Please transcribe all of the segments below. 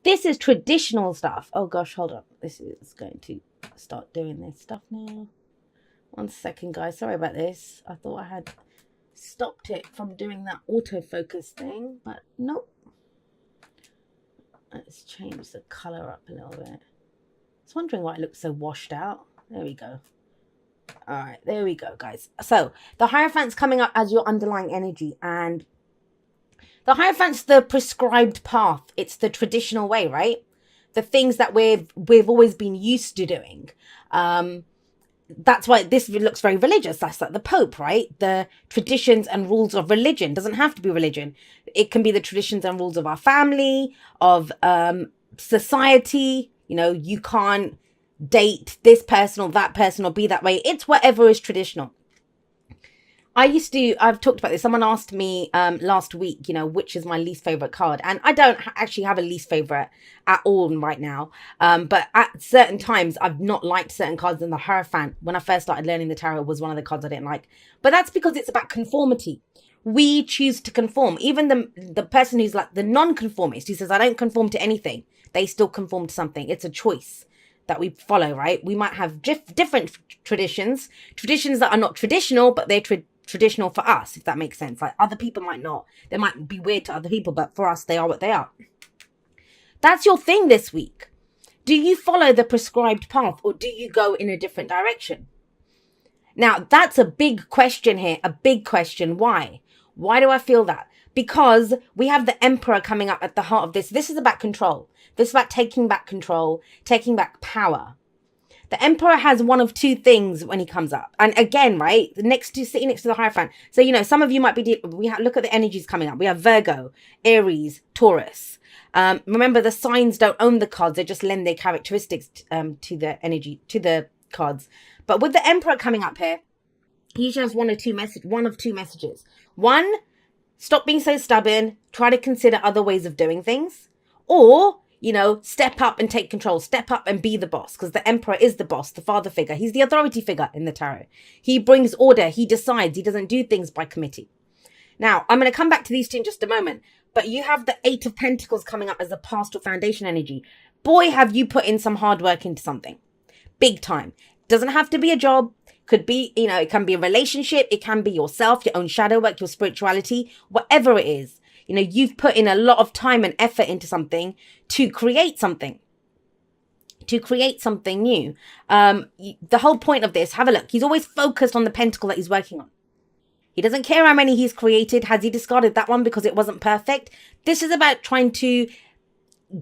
This is traditional stuff. Oh gosh, hold on. This is going to start doing this stuff now. One second, guys. Sorry about this. I thought I had stopped it from doing that autofocus thing, but nope. Let's change the color up a little bit. I was wondering why it looks so washed out. There we go. All right, there we go, guys. So the Hierophant's coming up as your underlying energy, and the Hierophant's the prescribed path. It's the traditional way, right? The things that we've always been used to doing. That's why this looks very religious. That's like the Pope, right? The traditions and rules of religion. Doesn't have to be religion. It can be the traditions and rules of our family, of society. You know, you can't date this person or that person or be that way. It's whatever is traditional. I've talked about this. Someone asked me last week, you know, which is my least favorite card. And I don't actually have a least favorite at all right now. But at certain times, I've not liked certain cards. And the Hierophant, when I first started learning the tarot, was one of the cards I didn't like. But that's because it's about conformity. We choose to conform. Even the person who's like the non-conformist, who says, I don't conform to anything, they still conform to something. It's a choice that we follow, right? We might have different traditions that are not traditional, but they're traditional for us, if that makes sense. Like other people might not. They might be weird to other people, but for us, they are what they are. That's your thing this week. Do you follow the prescribed path or do you go in a different direction? Now, that's a big question here. A big question. Why? Why do I feel that? Because we have the Emperor coming up at the heart of this. This is about control. This is about taking back control, taking back power. The Emperor has one of two things when he comes up. And again, right, sitting next to the Hierophant. So, you know, some of you might be, look at the energies coming up. We have Virgo, Aries, Taurus. Remember, the signs don't own the cards. They just lend their characteristics to the energy, to the cards. But with the Emperor coming up here, he usually has one of two messages. One, stop being so stubborn. Try to consider other ways of doing things. Or, you know, step up and take control. Step up and be the boss, because the Emperor is the boss, the father figure. He's the authority figure in the tarot. He brings order. He decides. He doesn't do things by committee. Now, I'm going to come back to these two in just a moment, but you have the Eight of Pentacles coming up as a pastoral foundation energy. Boy, have you put in some hard work into something. Big time. Doesn't have to be a job. Could be, you know, it can be a relationship. It can be yourself, your own shadow work, your spirituality, whatever it is. You know, you've put in a lot of time and effort into something to create something new. The whole point of this, have a look. He's always focused on the pentacle that he's working on. He doesn't care how many he's created. Has he discarded that one because it wasn't perfect? This is about trying to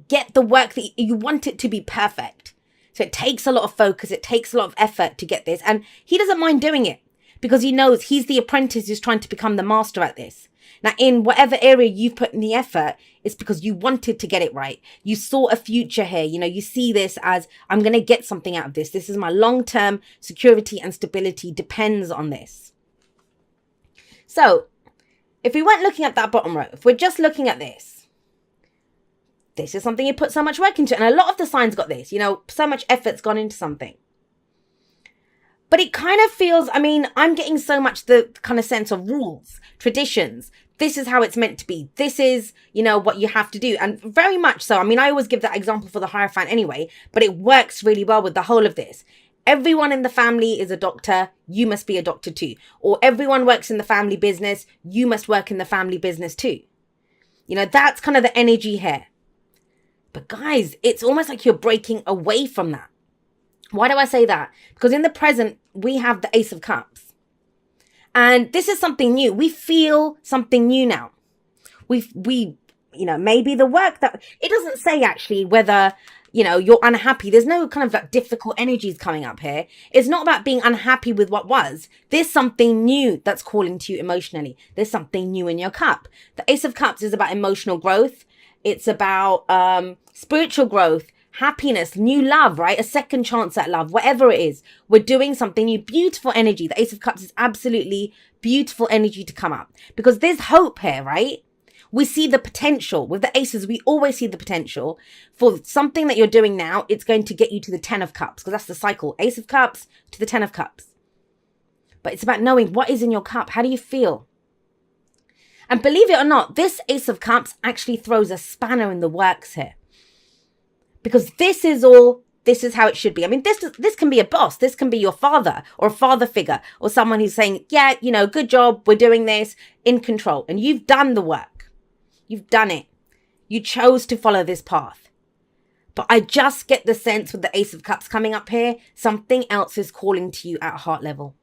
get the work that you want it to be perfect. So it takes a lot of focus. It takes a lot of effort to get this. And he doesn't mind doing it because he knows he's the apprentice who's trying to become the master at this. Now, in whatever area you've put in the effort, it's because you wanted to get it right. You saw a future here. You know, you see this as, I'm going to get something out of this. This is my long-term security and stability depends on this. So if we weren't looking at that bottom row, if we're just looking at this is something you put so much work into. And a lot of the signs got this, you know, so much effort's gone into something. But it kind of feels, I mean, I'm getting so much the kind of sense of rules, traditions. This is how it's meant to be. This is, you know, what you have to do. And very much so. I mean, I always give that example for the Hierophant anyway, but it works really well with the whole of this. Everyone in the family is a doctor. You must be a doctor too. Or everyone works in the family business. You must work in the family business too. You know, that's kind of the energy here. But guys, it's almost like you're breaking away from that. Why do I say that? Because in the present, we have the Ace of Cups. And this is something new. We feel something new now. We, you know, maybe the work that, it doesn't say actually whether, you know, you're unhappy. There's no kind of like difficult energies coming up here. It's not about being unhappy with what was. There's something new that's calling to you emotionally. There's something new in your cup. The Ace of Cups is about emotional growth. It's about spiritual growth, happiness, new love, right? A second chance at love, whatever it is. We're doing something new, beautiful energy. The Ace of Cups is absolutely beautiful energy to come up because there's hope here, right? We see the potential. With the aces, we always see the potential for something that you're doing now. It's going to get you to the 10 of Cups because that's the cycle. Ace of Cups to the 10 of Cups. But it's about knowing what is in your cup. How do you feel? And believe it or not, this Ace of Cups actually throws a spanner in the works here. Because this is how it should be. I mean, this can be a boss. This can be your father or a father figure or someone who's saying, yeah, good job. We're doing this, in control. And you've done the work. You've done it. You chose to follow this path. But I just get the sense with the Ace of Cups coming up here, something else is calling to you at heart level.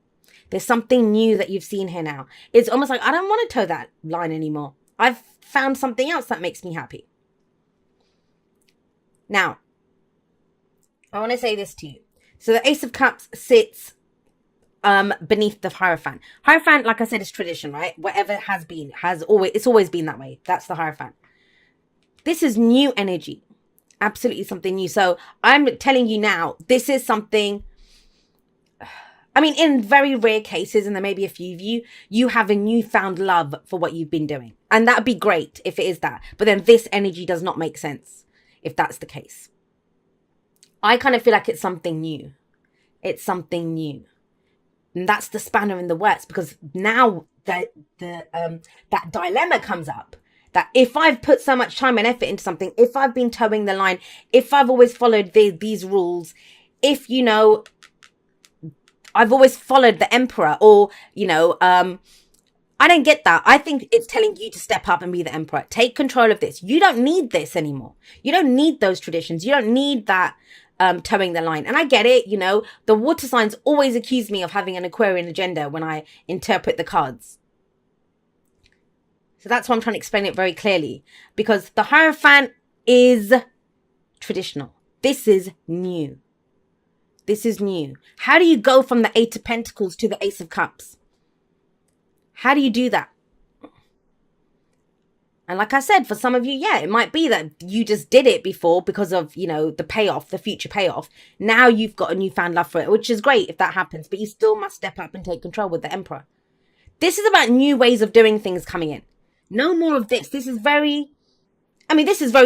There's something new that you've seen here now. It's almost like, I don't want to toe that line anymore. I've found something else that makes me happy. Now, I want to say this to you. So the Ace of Cups sits beneath the Hierophant. Hierophant, like I said, is tradition, right? Whatever it has been, it's always been that way. That's the Hierophant. This is new energy. Absolutely something new. So I'm telling you now, this is something, I mean, in very rare cases, and there may be a few of you, you have a newfound love for what you've been doing. And that'd be great if it is that. But then this energy does not make sense if that's the case. I kind of feel like it's something new. It's something new. And that's the spanner in the works, because now that dilemma comes up. That if I've put so much time and effort into something, if I've been towing the line, if I've always followed these rules, if, I've always followed the emperor, or, I don't get that. I think it's telling you to step up and be the emperor. Take control of this. You don't need this anymore. You don't need those traditions. You don't need that towing the line. And I get it, the water signs always accuse me of having an Aquarian agenda when I interpret the cards. So that's why I'm trying to explain it very clearly. Because the Hierophant is traditional. This is new. This is new. How do you go from the Eight of Pentacles to the Ace of Cups? How do you do that? And like I said, for some of you, yeah, it might be that you just did it before because of, the payoff, the future payoff. Now you've got a newfound love for it, which is great if that happens. But you still must step up and take control with the Emperor. This is about new ways of doing things coming in. No more of this. This is very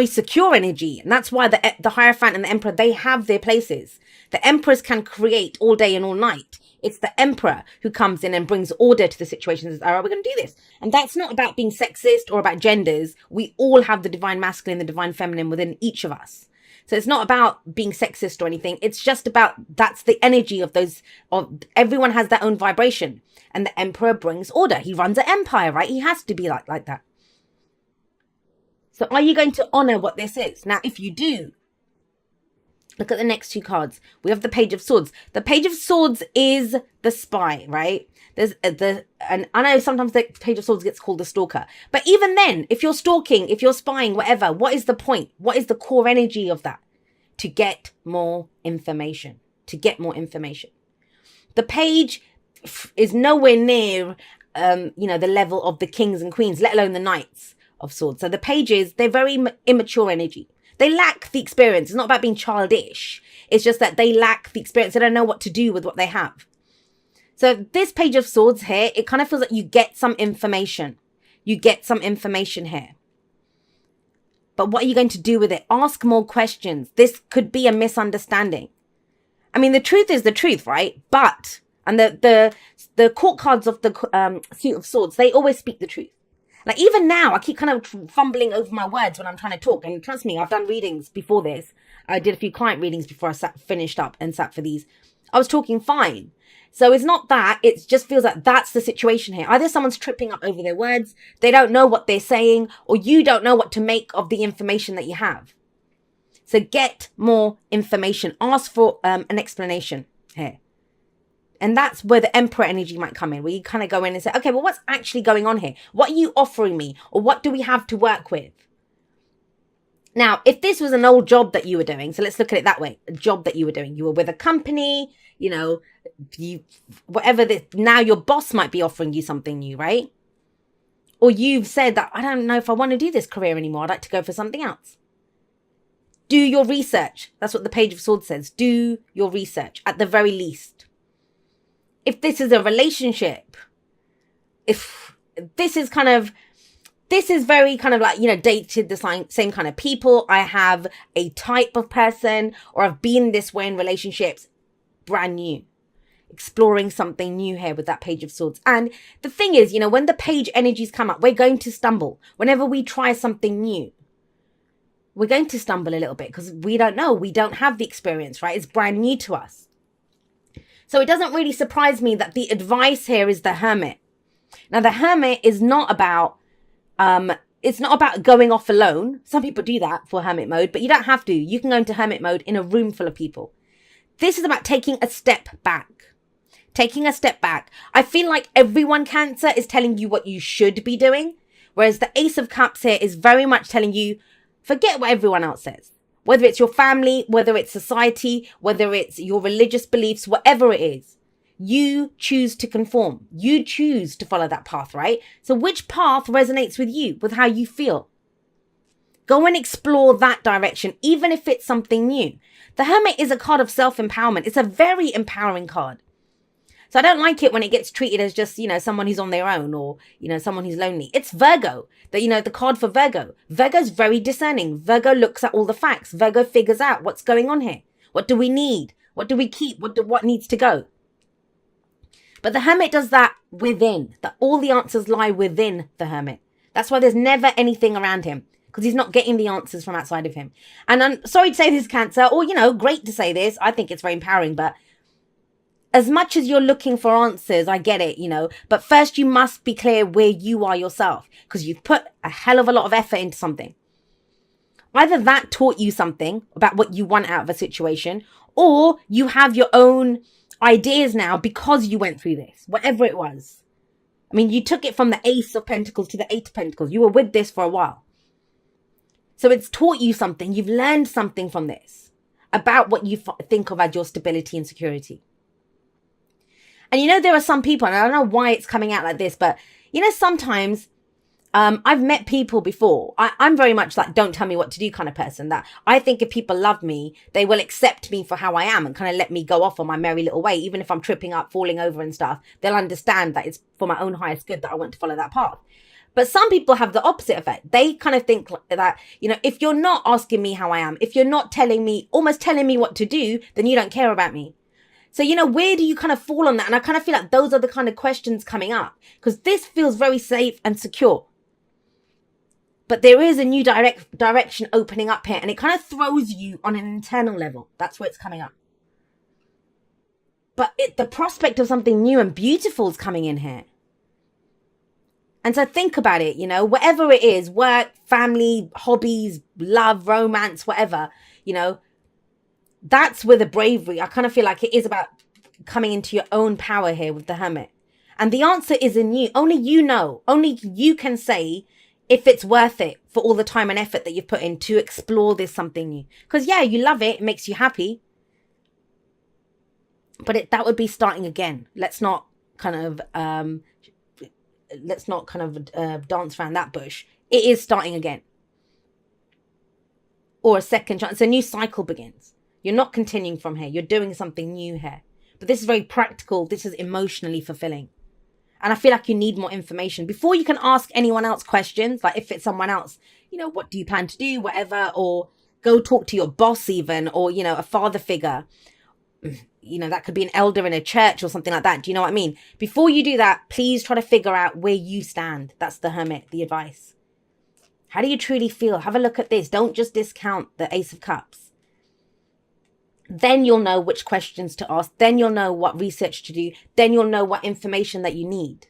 secure energy. And that's why the Hierophant and the Emperor, they have their places. The Emperors can create all day and all night. It's the Emperor who comes in and brings order to the situation and says, all right, we're going to do this. And that's not about being sexist or about genders. We all have the divine masculine, the divine feminine within each of us. So it's not about being sexist or anything. It's just about, that's the energy of everyone has their own vibration. And the Emperor brings order. He runs an empire, right? He has to be like that. So are you going to honor what this is? Now, if you do, look at the next two cards. We have the Page of Swords. The Page of Swords is the spy, right? There's and I know sometimes the Page of Swords gets called the stalker. But even then, if you're stalking, if you're spying, whatever, what is the point? What is the core energy of that? To get more information. To get more information. The Page is nowhere near, the level of the kings and queens, let alone the knights of swords. So the pages, they're very immature energy. They lack the experience. It's not about being childish. It's just that they lack the experience. They don't know what to do with what they have. So this Page of Swords here, it kind of feels like you get some information. You get some information here. But what are you going to do with it? Ask more questions. This could be a misunderstanding. I mean, the truth is the truth, right? But, and the court cards of the Suit of Swords, they always speak the truth. Like even now, I keep kind of fumbling over my words when I'm trying to talk. And trust me, I've done readings before this. I did a few client readings before I finished up and sat for these. I was talking fine. So it's not that. It just feels like that's the situation here. Either someone's tripping up over their words, they don't know what they're saying, or you don't know what to make of the information that you have. So get more information. Ask for an explanation here. And that's where the Emperor energy might come in, where you kind of go in and say, okay, well, what's actually going on here? What are you offering me? Or what do we have to work with? Now, if this was an old job that you were doing, so let's look at it that way, a job that you were doing, you were with a company, now your boss might be offering you something new, right? Or you've said that, I don't know if I want to do this career anymore. I'd like to go for something else. Do your research. That's what the Page of Swords says. Do your research at the very least. If this is a relationship, if this is very kind of like, dated the same kind of people. I have a type of person, or I've been this way in relationships, brand new. Exploring something new here with that Page of Swords. And the thing is, when the page energies come up, we're going to stumble. Whenever we try something new, we're going to stumble a little bit because we don't know. We don't have the experience, right? It's brand new to us. So it doesn't really surprise me that the advice here is the Hermit. Now, the Hermit is not about, it's not about going off alone. Some people do that for Hermit mode, but you don't have to. You can go into Hermit mode in a room full of people. This is about taking a step back. Taking a step back. I feel like everyone, Cancer, is telling you what you should be doing. Whereas the Ace of Cups here is very much telling you, forget what everyone else says. Whether it's your family, whether it's society, whether it's your religious beliefs, whatever it is. You choose to conform. You choose to follow that path, right? So which path resonates with you, with how you feel? Go and explore that direction, even if it's something new. The Hermit is a card of self-empowerment. It's a very empowering card. So I don't like it when it gets treated as just, someone who's on their own or, someone who's lonely. It's Virgo, the card for Virgo. Virgo's very discerning. Virgo looks at all the facts. Virgo figures out what's going on here. What do we need? What do we keep? What needs to go? But the Hermit does that within. That all the answers lie within the Hermit. That's why there's never anything around him, because he's not getting the answers from outside of him. And I'm sorry to say this, Cancer, or, great to say this. I think it's very empowering, but as much as you're looking for answers, I get it, but first you must be clear where you are yourself, because you've put a hell of a lot of effort into something. Either that taught you something about what you want out of a situation, or you have your own ideas now because you went through this, whatever it was. I mean, you took it from the Ace of Pentacles to the Eight of Pentacles. You were with this for a while. So it's taught you something. You've learned something from this about what you think of as your stability and security. And there are some people, and I don't know why it's coming out like this, but sometimes I've met people before. I'm very much like, don't tell me what to do kind of person. That I think if people love me, they will accept me for how I am and kind of let me go off on my merry little way. Even if I'm tripping up, falling over and stuff, they'll understand that it's for my own highest good that I want to follow that path. But some people have the opposite effect. They kind of think that, if you're not asking me how I am, if you're not almost telling me what to do, then you don't care about me. So, where do you kind of fall on that? And I kind of feel like those are the kind of questions coming up, because this feels very safe and secure. But there is a new direction opening up here, and it kind of throws you on an internal level. That's where it's coming up. But the prospect of something new and beautiful is coming in here. And so think about it, whatever it is, work, family, hobbies, love, romance, whatever, that's where the bravery, I kind of feel like it is about coming into your own power here with the Hermit. And the answer is in you. Only you know. Only you can say if it's worth it for all the time and effort that you've put in to explore this something new. Because, yeah, you love it. It makes you happy. But that would be starting again. Let's not kind of dance around that bush. It is starting again. Or a second chance. A new cycle begins. You're not continuing from here. You're doing something new here. But this is very practical. This is emotionally fulfilling. And I feel like you need more information before you can ask anyone else questions. Like if it's someone else, what do you plan to do? Whatever. Or go talk to your boss even. Or, a father figure. That could be an elder in a church or something like that. Do you know what I mean? Before you do that, please try to figure out where you stand. That's the Hermit, the advice. How do you truly feel? Have a look at this. Don't just discount the Ace of Cups. Then you'll know which questions to ask. Then you'll know what research to do. Then you'll know what information that you need.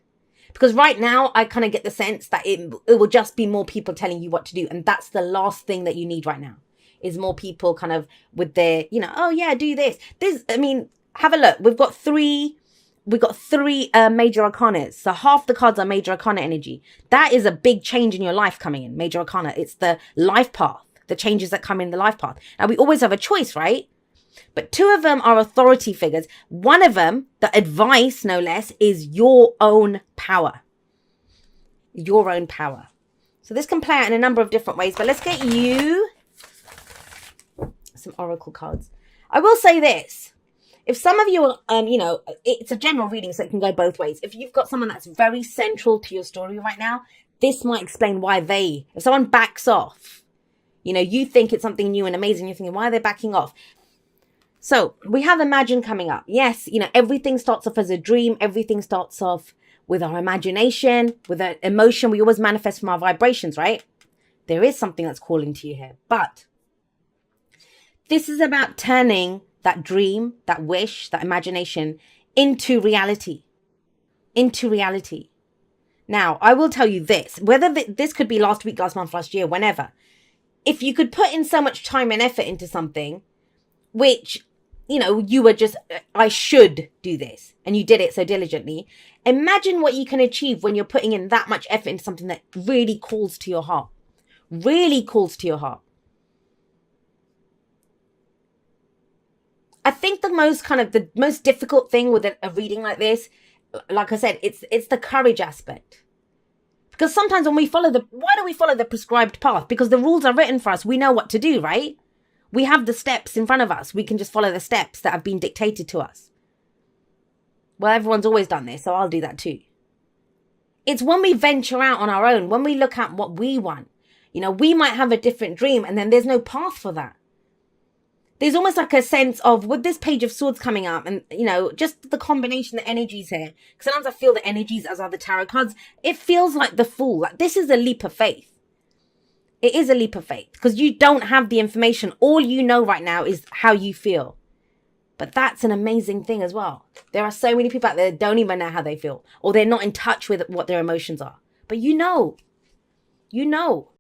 Because right now, I kind of get the sense that it will just be more people telling you what to do. And that's the last thing that you need right now. Is more people kind of with their, oh yeah, do this. Have a look. We've got three major arcanas. So half the cards are major arcana energy. That is a big change in your life coming in. Major arcana. It's the life path. The changes that come in the life path. Now, we always have a choice, right? But two of them are authority figures. One of them, the advice, no less, is your own power. Your own power. So this can play out in a number of different ways. But let's get you some oracle cards. I will say this. If some of you, it's a general reading, so it can go both ways. If you've got someone that's very central to your story right now, this might explain why if someone backs off, you think it's something new and amazing, you're thinking, why are they backing off? So we have Imagine coming up. Yes, everything starts off as a dream. Everything starts off with our imagination, with an emotion. We always manifest from our vibrations, right? There is something that's calling to you here. But this is about turning that dream, that wish, that imagination into reality. Into reality. Now, I will tell you this, whether this could be last week, last month, last year, whenever. If you could put in so much time and effort into something, which, you know, you were just, I should do this, and you did it so diligently, imagine what you can achieve when you're putting in that much effort into something that really calls to your heart. Really calls to your heart. I think the most difficult thing with a reading like this, like I said, it's the courage aspect. Because sometimes when we why do we follow the prescribed path? Because the rules are written for us. We know what to do, right? We have the steps in front of us. We can just follow the steps that have been dictated to us. Well, everyone's always done this, so I'll do that too. It's when we venture out on our own, when we look at what we want. You know, we might have a different dream and then there's no path for that. There's almost like a sense of, with this Page of Swords coming up and, you know, just the combination of energies here. Because sometimes I feel the energies as other tarot cards. It feels like the Fool. Like this is a leap of faith. It is a leap of faith because you don't have the information. All you know right now is how you feel. But that's an amazing thing as well. There are so many people out there that don't even know how they feel. Or they're not in touch with what their emotions are. But you know. You know.